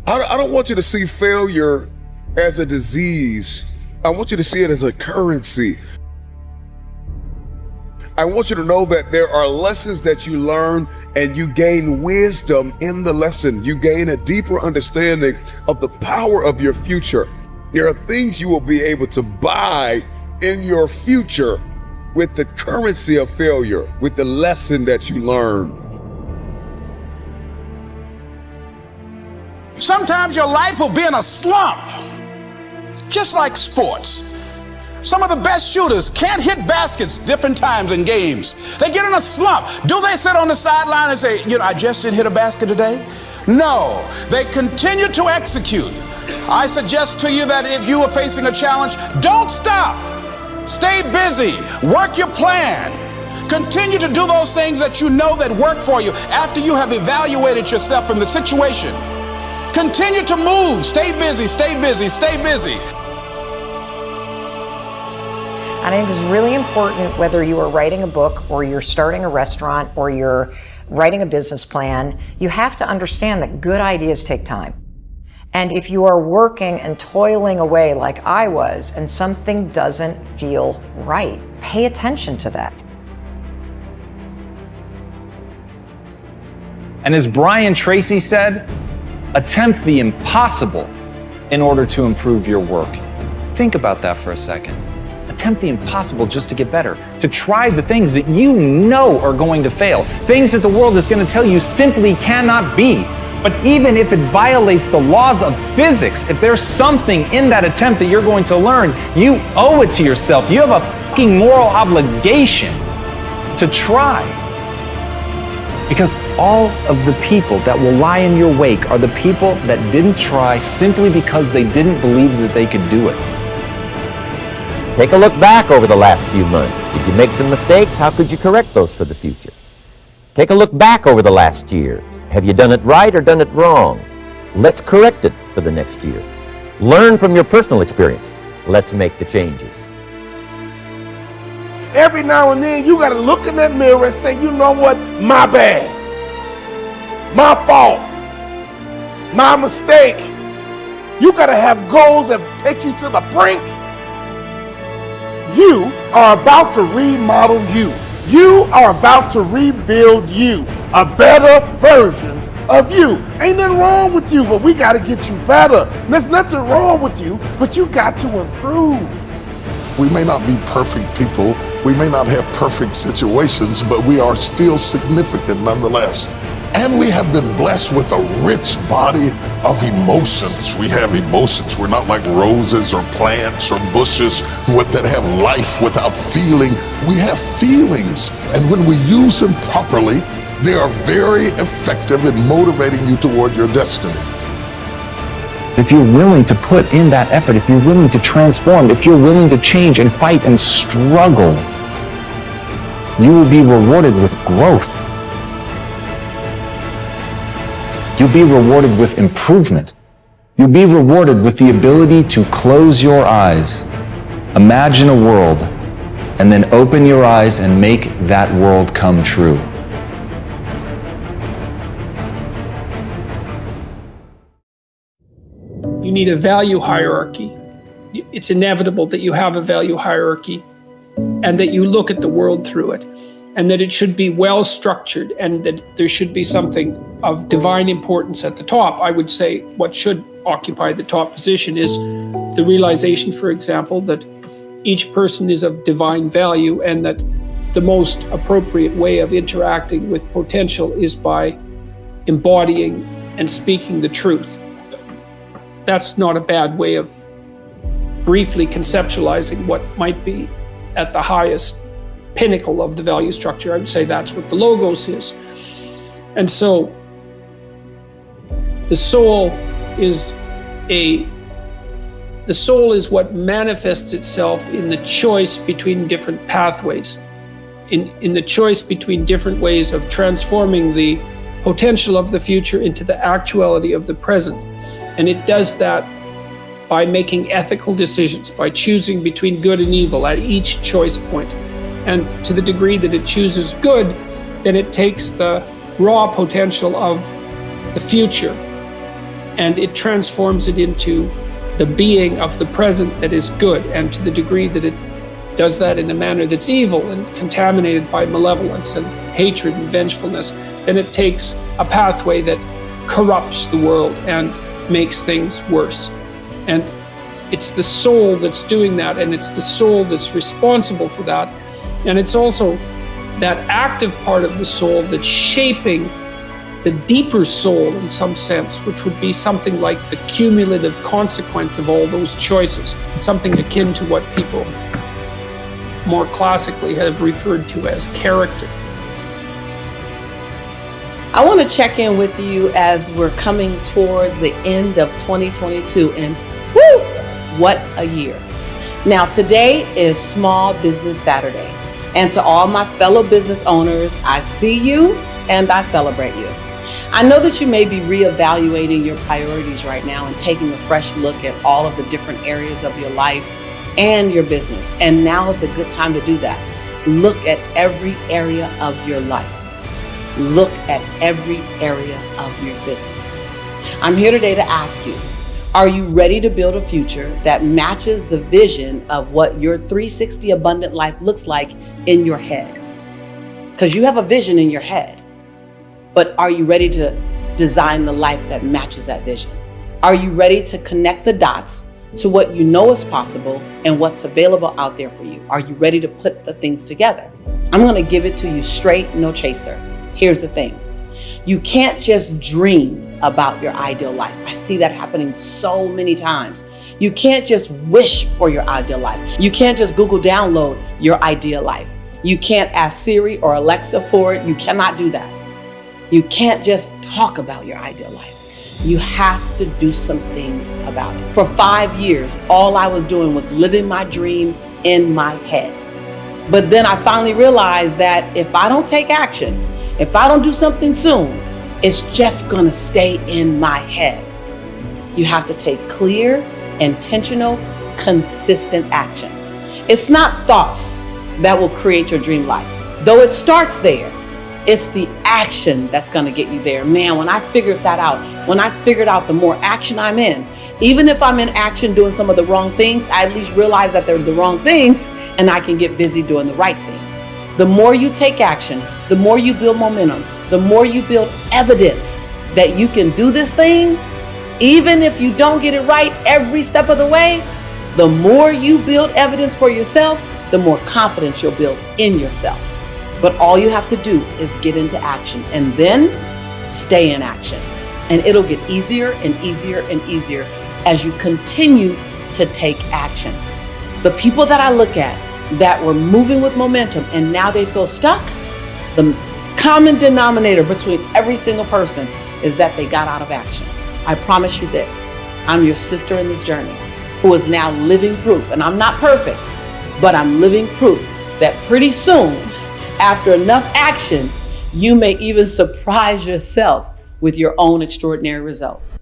I don't want you to see failure as a disease. I want you to see it as a currency. I want you to know that there are lessons that you learn and you gain wisdom in the lesson. You gain a deeper understanding of the power of your future. There are things you will be able to buy in your future with the currency of failure, with the lesson that you learn. Sometimes your life will be in a slump, just like sports. Some of the best shooters can't hit baskets different times in games. They get in a slump. Do they sit on the sideline and say, I just didn't hit a basket today? No, they continue to execute. I suggest to you that if you are facing a challenge, don't stop. Stay busy. Work your plan. Continue to do those things that you know that work for you after you have evaluated yourself in the situation. Continue to move. Stay busy, stay busy, stay busy. I think it's really important, whether you are writing a book or you're starting a restaurant or you're writing a business plan, you have to understand that good ideas take time. And if you are working and toiling away like I was and something doesn't feel right, pay attention to that. And as Brian Tracy said, attempt the impossible in order to improve your work. Think about that for a second. Attempt the impossible just to get better, to try the things that you know are going to fail, things that the world is going to tell you simply cannot be. But even if it violates the laws of physics, if there's something in that attempt that you're going to learn, you owe it to yourself. You have a fucking moral obligation to try. Because all of the people that will lie in your wake are the people that didn't try simply because they didn't believe that they could do it. Take a look back over the last few months. Did you make some mistakes? How could you correct those for the future? Take a look back over the last year. Have you done it right or done it wrong? Let's correct it for the next year. Learn from your personal experience. Let's make the changes. Every now and then, you got to look in that mirror and say, you know what? My bad. My fault. My mistake. You got to have goals that take you to the brink. You are about to remodel you. You are about to rebuild you, a better version of you. Ain't nothing wrong with you, but we got to get you better. There's nothing wrong with you, but you got to improve. We may not be perfect people, we may not have perfect situations, but we are still significant nonetheless. And we have been blessed with a rich body of emotions. We have emotions. We're not like roses or plants or bushes that have life without feeling. We have feelings, and when we use them properly, they are very effective in motivating you toward your destiny. If you're willing to put in that effort, if you're willing to transform, if you're willing to change and fight and struggle, you will be rewarded with growth. You'll be rewarded with improvement. You'll be rewarded with the ability to close your eyes, imagine a world, and then open your eyes and make that world come true. You need a value hierarchy. It's inevitable that you have a value hierarchy and that you look at the world through it, and that it should be well structured, and that there should be something of divine importance at the top. I would say what should occupy the top position is the realization, for example, that each person is of divine value, and that the most appropriate way of interacting with potential is by embodying and speaking the truth. That's not a bad way of briefly conceptualizing what might be at the highest pinnacle of the value structure. I would say that's what the logos is. And so the soul is what manifests itself in the choice between different pathways, in the choice between different ways of transforming the potential of the future into the actuality of the present. And it does that by making ethical decisions, by choosing between good and evil at each choice point. And to the degree that it chooses good, then it takes the raw potential of the future and it transforms it into the being of the present that is good. And to the degree that it does that in a manner that's evil and contaminated by malevolence and hatred and vengefulness, then it takes a pathway that corrupts the world and makes things worse. And it's the soul that's doing that, and it's the soul that's responsible for that. And it's also that active part of the soul that's shaping the deeper soul in some sense, which would be something like the cumulative consequence of all those choices, something akin to what people more classically have referred to as character. I want to check in with you as we're coming towards the end of 2022, and whoo, what a year. Now, today is Small Business Saturday, and to all my fellow business owners, I see you and I celebrate you. I know that you may be reevaluating your priorities right now and taking a fresh look at all of the different areas of your life and your business, and now is a good time to do that. Look at every area of your life. Look at every area of your business. I'm here today to ask you, are you ready to build a future that matches the vision of what your 360 abundant life looks like in your head? Because you have a vision in your head, but are you ready to design the life that matches that vision? Are you ready to connect the dots to what you know is possible and what's available out there for you? Are you ready to put the things together? I'm going to give it to you straight, no chaser. Here's the thing. You can't just dream about your ideal life. I see that happening so many times. You can't just wish for your ideal life. You can't just Google download your ideal life. You can't ask Siri or Alexa for it. You cannot do that. You can't just talk about your ideal life. You have to do some things about it. For 5 years, all I was doing was living my dream in my head. But then I finally realized that if I don't take action, if I don't do something soon, it's just gonna stay in my head. You have to take clear, intentional, consistent action. It's not thoughts that will create your dream life. Though it starts there, it's the action that's gonna get you there. Man, when I figured that out, the more action I'm in, even if I'm in action doing some of the wrong things, I at least realize that they're the wrong things and I can get busy doing the right things. The more you take action, the more you build momentum, the more you build evidence that you can do this thing, even if you don't get it right every step of the way, the more you build evidence for yourself, the more confidence you'll build in yourself. But all you have to do is get into action and then stay in action. And it'll get easier and easier and easier as you continue to take action. The people that I look at that were moving with momentum and now they feel stuck, the common denominator between every single person is that they got out of action. I promise you this, I'm your sister in this journey who is now living proof, and I'm not perfect, but I'm living proof that pretty soon, after enough action, you may even surprise yourself with your own extraordinary results.